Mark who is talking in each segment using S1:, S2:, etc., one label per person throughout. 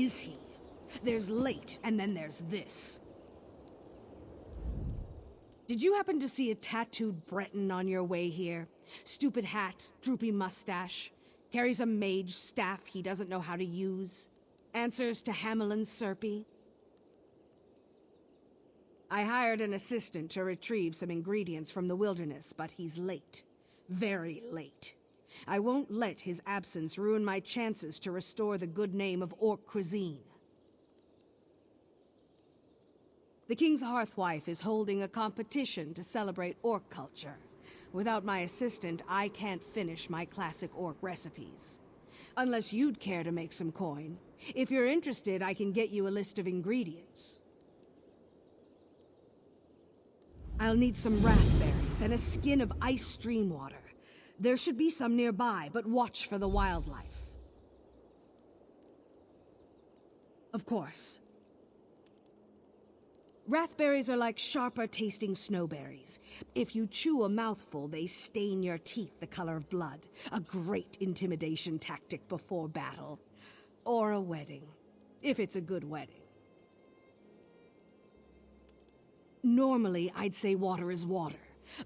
S1: is he? There's late, and then there's this. Did you happen to see a tattooed Breton on your way here? Stupid hat, droopy mustache, carries a mage staff he doesn't know how to use, answers to Hamelin Serpy. I hired an assistant to retrieve some ingredients from the wilderness, but he's late. Very late. I won't let his absence ruin my chances to restore the good name of orc cuisine. The King's Hearthwife is holding a competition to celebrate orc culture. Without my assistant, I can't finish my classic orc recipes. Unless you'd care to make some coin. If you're interested, I can get you a list of ingredients. I'll need some raspberries and a skin of ice stream water. There should be some nearby, but watch for the wildlife. Of course. Raspberries are like sharper-tasting snowberries. If you chew a mouthful, they stain your teeth the color of blood. A great intimidation tactic before battle. Or a wedding, if it's a good wedding. Normally, I'd say water is water,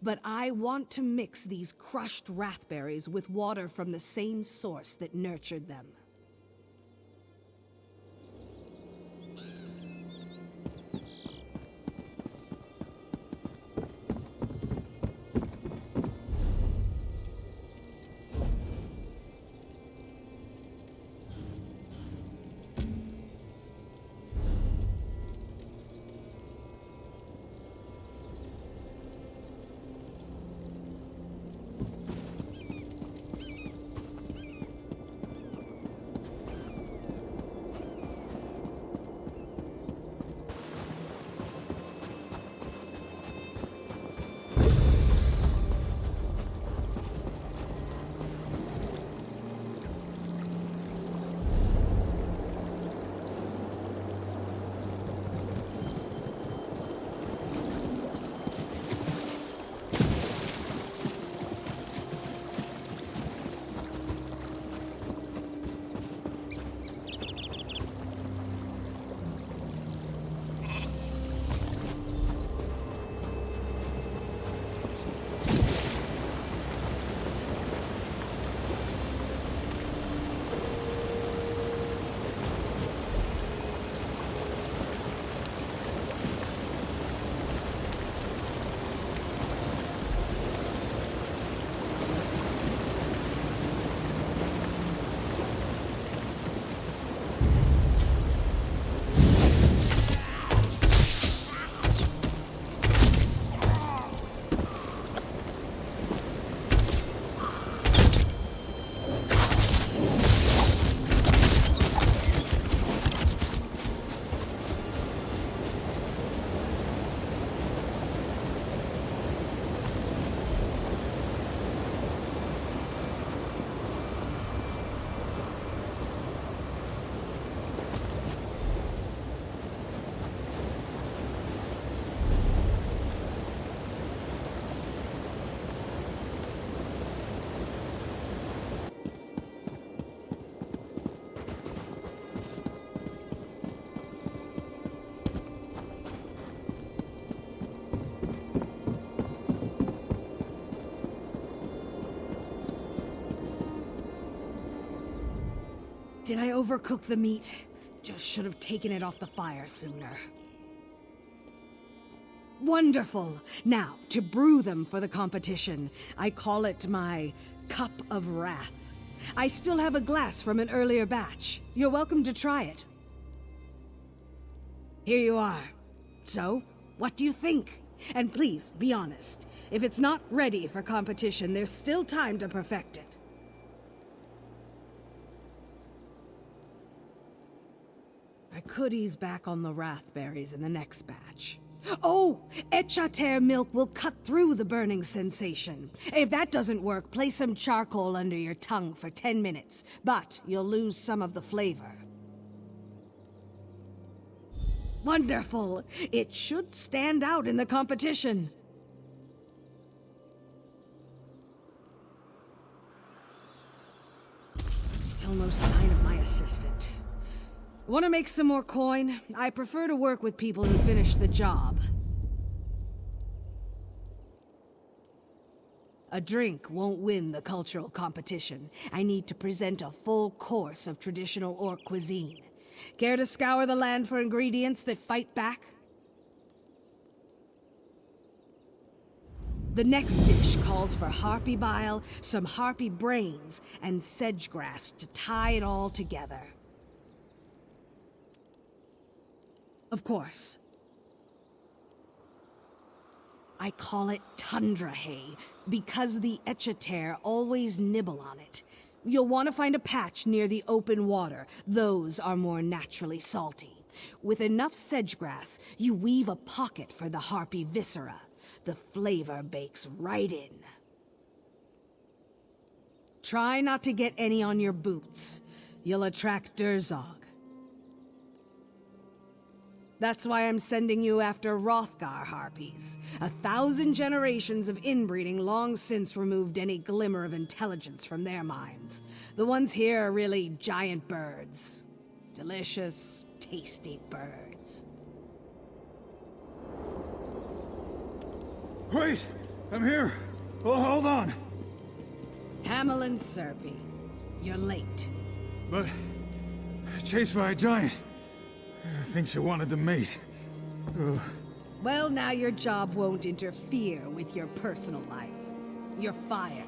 S1: but I want to mix these crushed raspberries with water from the same source that nurtured them. Did I overcook the meat? Just should have taken it off the fire sooner. Wonderful! Now, to brew them for the competition, I call it my cup of wrath. I still have a glass from an earlier batch. You're welcome to try it. Here you are. So, what do you think? And please, be honest. If it's not ready for competition, there's still time to perfect it. I could ease back on the raspberries in the next batch. Oh! Echater milk will cut through the burning sensation. If that doesn't work, place some charcoal under your tongue for 10 minutes, but you'll lose some of the flavor. Wonderful! It should stand out in the competition. Still no sign of my assistant. Want to make some more coin? I prefer to work with people who finish the job. A drink won't win the cultural competition. I need to present a full course of traditional orc cuisine. Care to scour the land for ingredients that fight back? The next dish calls for harpy bile, some harpy brains, and sedge grass to tie it all together. Of course. I call it tundra hay, because the Echeter always nibble on it. You'll want to find a patch near the open water. Those are more naturally salty. With enough sedge grass, you weave a pocket for the harpy viscera. The flavor bakes right in. Try not to get any on your boots. You'll attract Durzog. That's why I'm sending you after Hrothgar harpies. 1,000 generations of inbreeding long since removed any glimmer of intelligence from their minds. The ones here are really giant birds. Delicious, tasty birds.
S2: Wait! I'm here! Oh, hold on!
S1: Hamelin Serpy, you're late.
S2: But... chased by a giant. I think she wanted to mate. Ugh.
S1: Well, now your job won't interfere with your personal life. You're fired.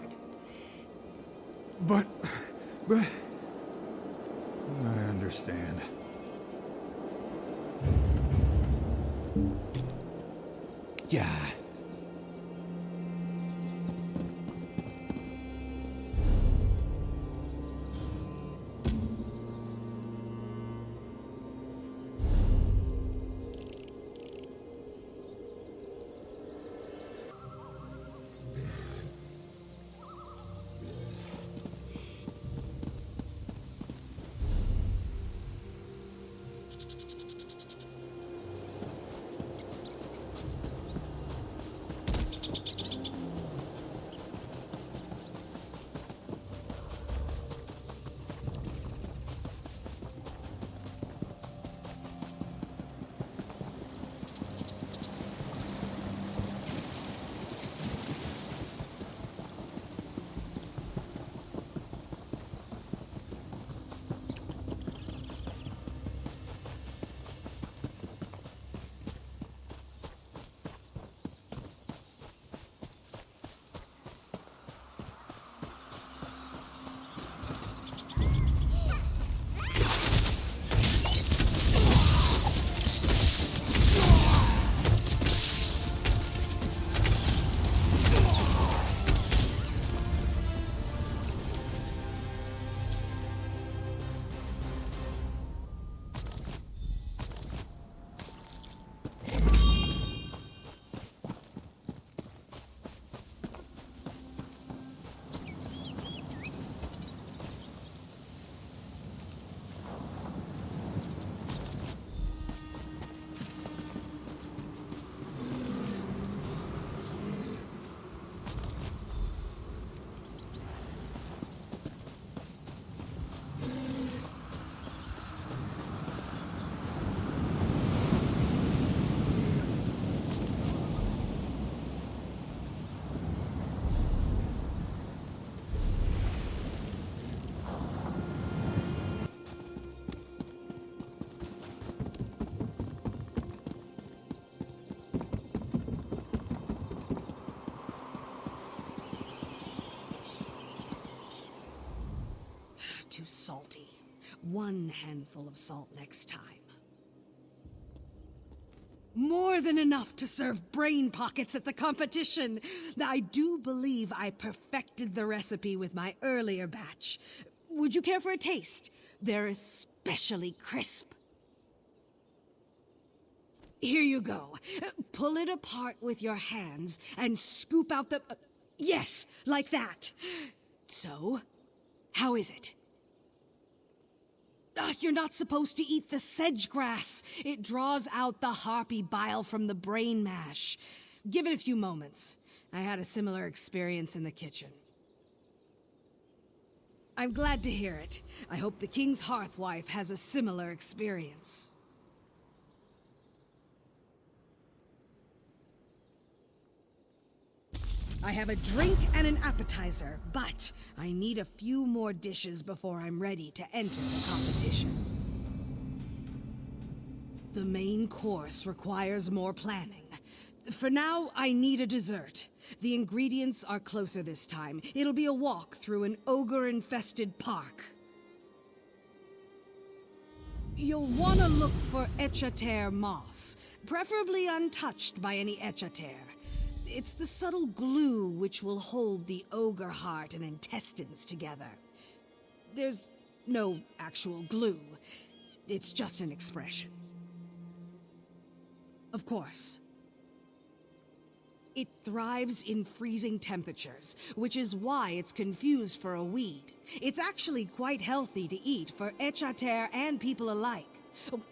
S2: But... I understand. Yeah.
S1: Too salty. One handful of salt next time. More than enough to serve brain pockets at the competition. I do believe I perfected the recipe with my earlier batch. Would you care for a taste? They're especially crisp. Here you go. Pull it apart with your hands and scoop out the... yes, like that. So, how is it? You're not supposed to eat the sedge grass. It draws out the harpy bile from the brain mash. Give it a few moments. I had a similar experience in the kitchen. I'm glad to hear it. I hope the king's hearthwife has a similar experience. I have a drink and an appetizer, but I need a few more dishes before I'm ready to enter the competition. The main course requires more planning. For now, I need a dessert. The ingredients are closer this time. It'll be a walk through an ogre-infested park. You'll want to look for echater moss, preferably untouched by any echater. It's the subtle glue which will hold the ogre heart and intestines together. There's no actual glue. It's just an expression. Of course. It thrives in freezing temperatures, which is why it's confused for a weed. It's actually quite healthy to eat for echater and people alike.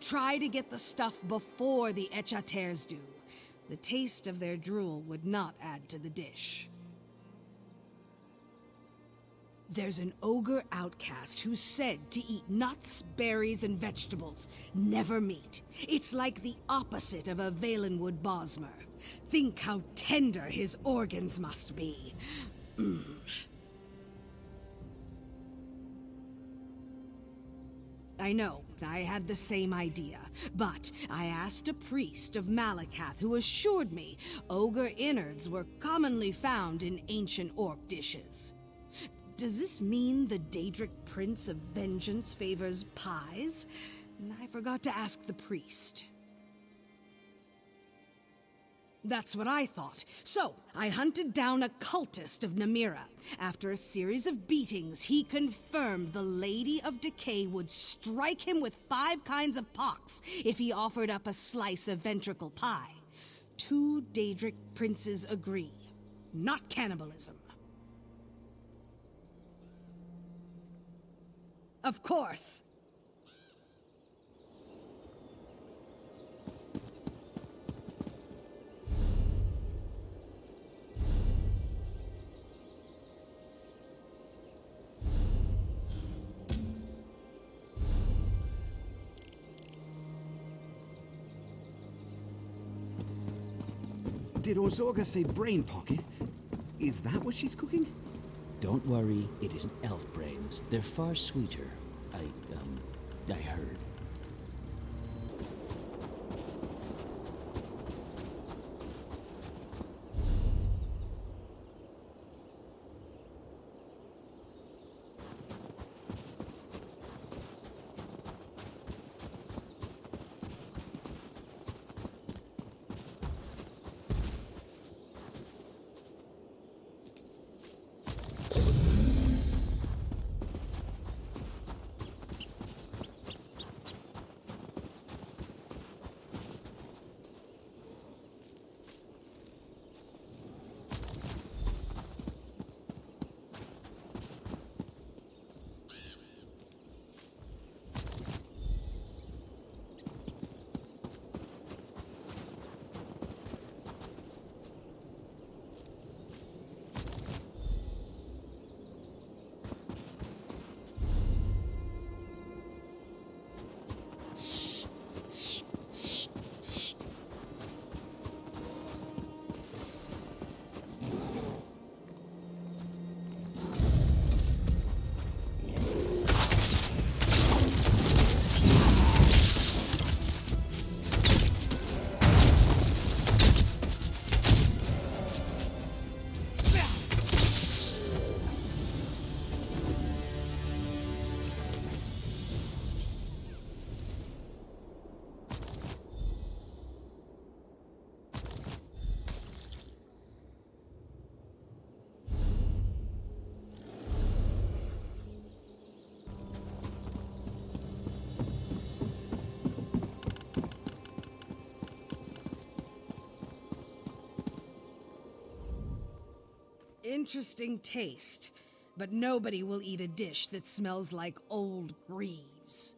S1: Try to get the stuff before the echaters do. The taste of their drool would not add to the dish. There's an ogre outcast who's said to eat nuts, berries, and vegetables, never meat. It's like the opposite of a Valenwood Bosmer. Think how tender his organs must be. I know, I had the same idea, but I asked a priest of Malakath who assured me ogre innards were commonly found in ancient orc dishes. Does this mean the Daedric Prince of Vengeance favors pies? I forgot to ask the priest. That's what I thought. So, I hunted down a cultist of Namira. After a series of beatings, he confirmed the Lady of Decay would strike him with 5 kinds of pox if he offered up a slice of ventricle pie. 2 Daedric princes agree. Not cannibalism. Of course.
S3: Did Orzorga say brain pocket? Is that what she's cooking?
S4: Don't worry, it isn't elf brains. They're far sweeter. I heard.
S1: Interesting taste, but nobody will eat a dish that smells like old greaves.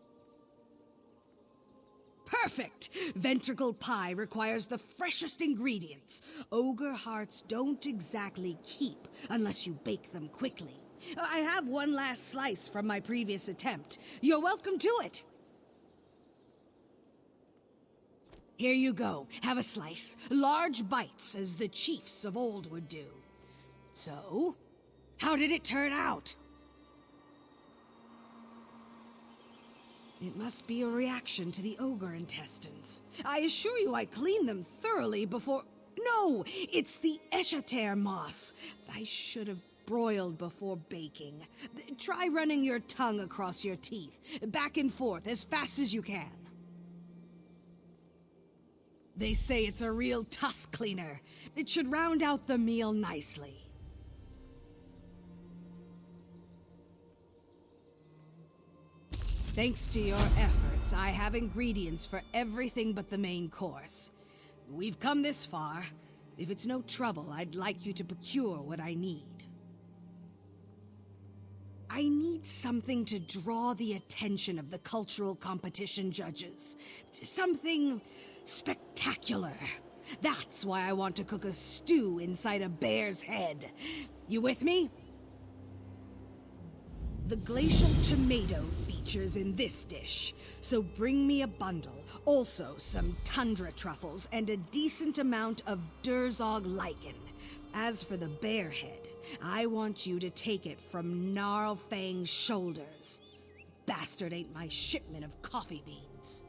S1: Perfect! Ventricle pie requires the freshest ingredients. Ogre hearts don't exactly keep unless you bake them quickly. I have one last slice from my previous attempt. You're welcome to it. Here you go. Have a slice. Large bites, as the chiefs of old would do. So, how did it turn out? It must be a reaction to the ogre intestines. I assure you I cleaned them thoroughly before... No! It's the echater moss. I should have broiled before baking. Try running your tongue across your teeth, back and forth, as fast as you can. They say it's a real tusk cleaner. It should round out the meal nicely. Thanks to your efforts, I have ingredients for everything but the main course. We've come this far. If it's no trouble, I'd like you to procure what I need. I need something to draw the attention of the cultural competition judges. Something spectacular. That's why I want to cook a stew inside a bear's head. You with me? The glacial tomato features in this dish, so bring me a bundle. Also, some tundra truffles and a decent amount of Durzog lichen. As for the bear head, I want you to take it from Gnarlfang's shoulders. Bastard ate my shipment of coffee beans.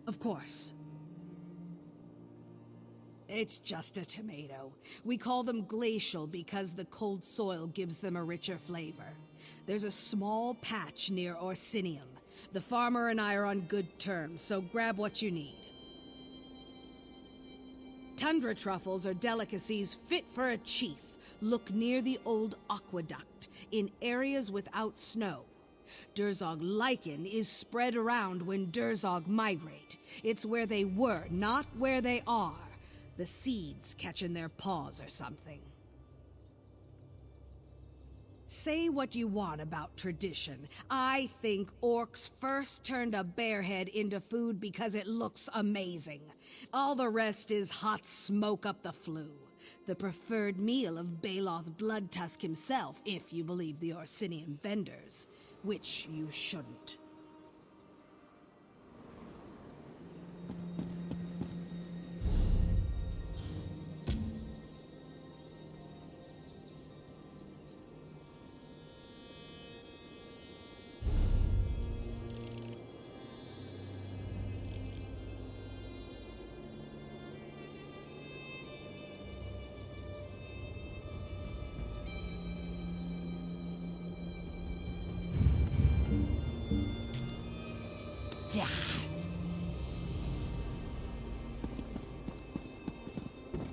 S1: Of course. It's just a tomato. We call them glacial because the cold soil gives them a richer flavor. There's a small patch near Orsinium. The farmer and I are on good terms, so grab what you need. Tundra truffles are delicacies fit for a chief. Look near the old aqueduct, in areas without snow. Durzog lichen is spread around when Durzog migrate. It's where they were, not where they are. The seeds catch in their paws or something. Say what you want about tradition. I think orcs first turned a bear head into food because it looks amazing. All the rest is hot smoke up the flue. The preferred meal of Baloth Bloodtusk himself, if you believe the Orsinium vendors. Which you shouldn't.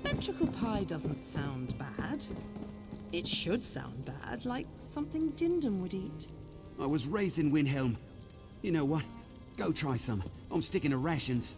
S5: Ventricle pie doesn't sound bad. It should sound bad, like something Dindom would eat.
S3: I was raised in Windhelm. You know what? Go try some. I'm sticking to rations.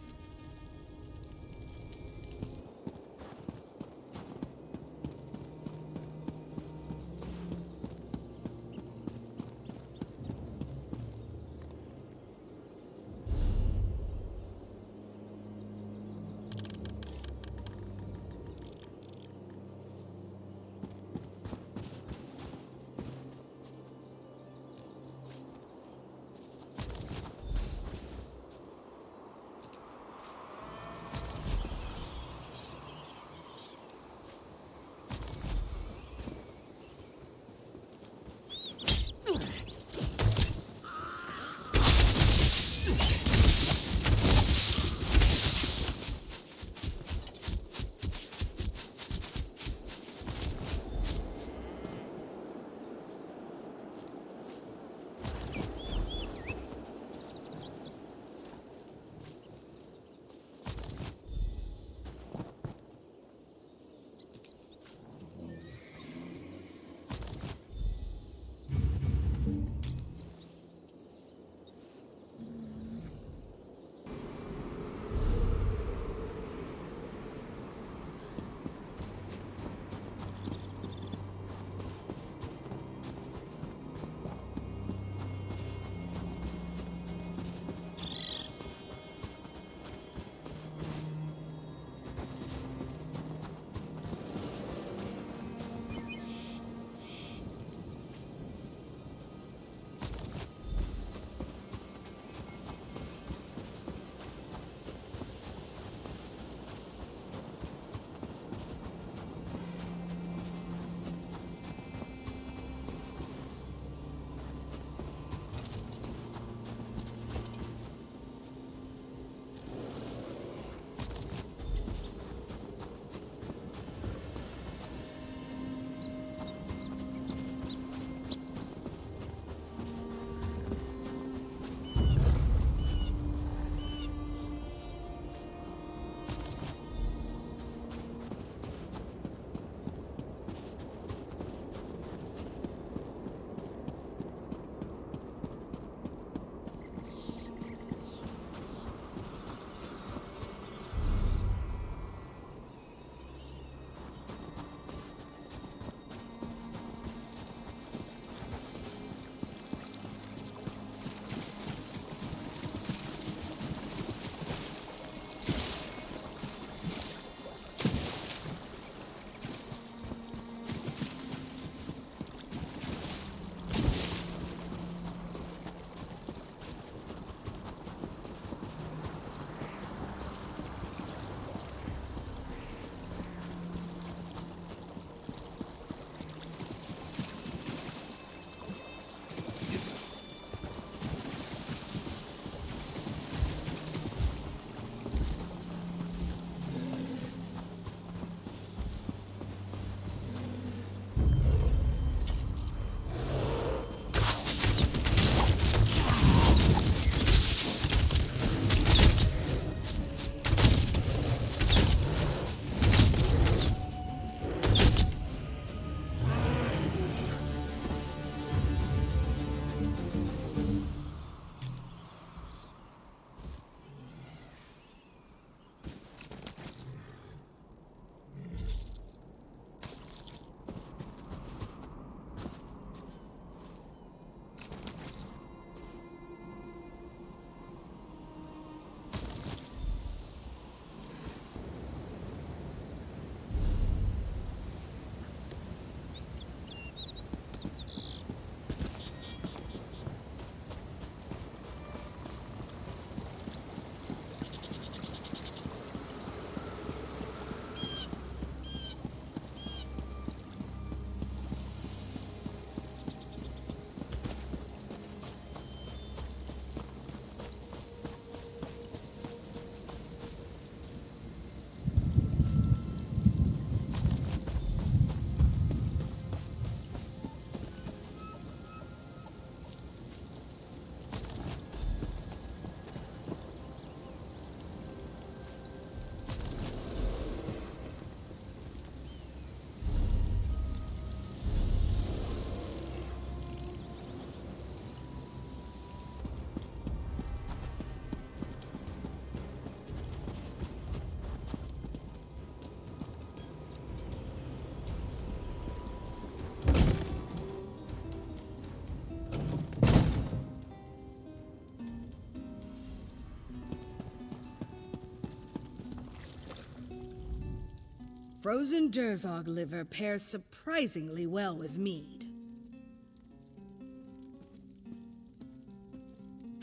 S1: Frozen Durzog liver pairs surprisingly well with mead.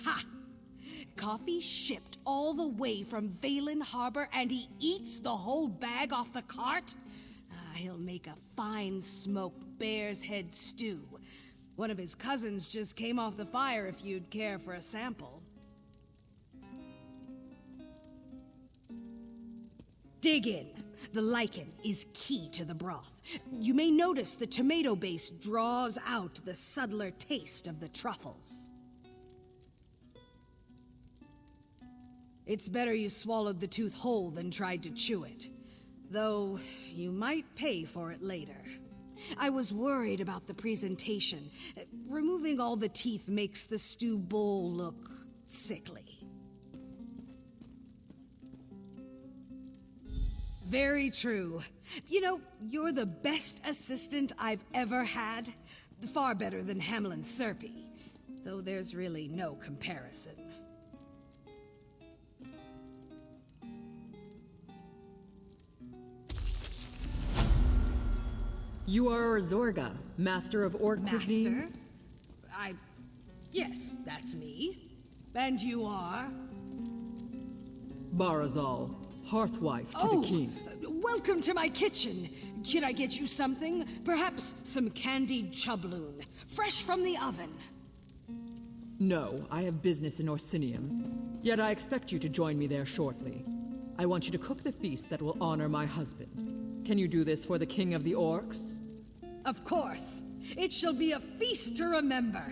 S1: Ha! Coffee shipped all the way from Valen Harbor and he eats the whole bag off the cart? He'll make a fine smoked bear's head stew. One of his cousins just came off the fire if you'd care for a sample. Dig in. The lichen is key to the broth. You may notice the tomato base draws out the subtler taste of the truffles. It's better you swallowed the tooth whole than tried to chew it. Though, you might pay for it later. I was worried about the presentation. Removing all the teeth makes the stew bowl look sickly. Very true. You know, you're the best assistant I've ever had. Far better than Hamlin Serpy, though there's really no comparison.
S6: You are Orzorga, master of orc cuisine?
S1: Master? Yes, that's me. And you are?
S6: Barazal, hearthwife to the king.
S1: Welcome to my kitchen. Can I get you something? Perhaps some candied chubloon, fresh from the oven.
S6: No, I have business in Orsinium. Yet I expect you to join me there shortly. I want you to cook the feast that will honor my husband. Can you do this for the king of the orcs?
S1: Of course. It shall be a feast to remember.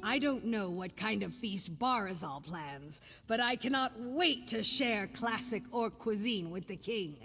S1: I don't know what kind of feast Barazal plans, but I cannot wait to share classic orc cuisine with the king.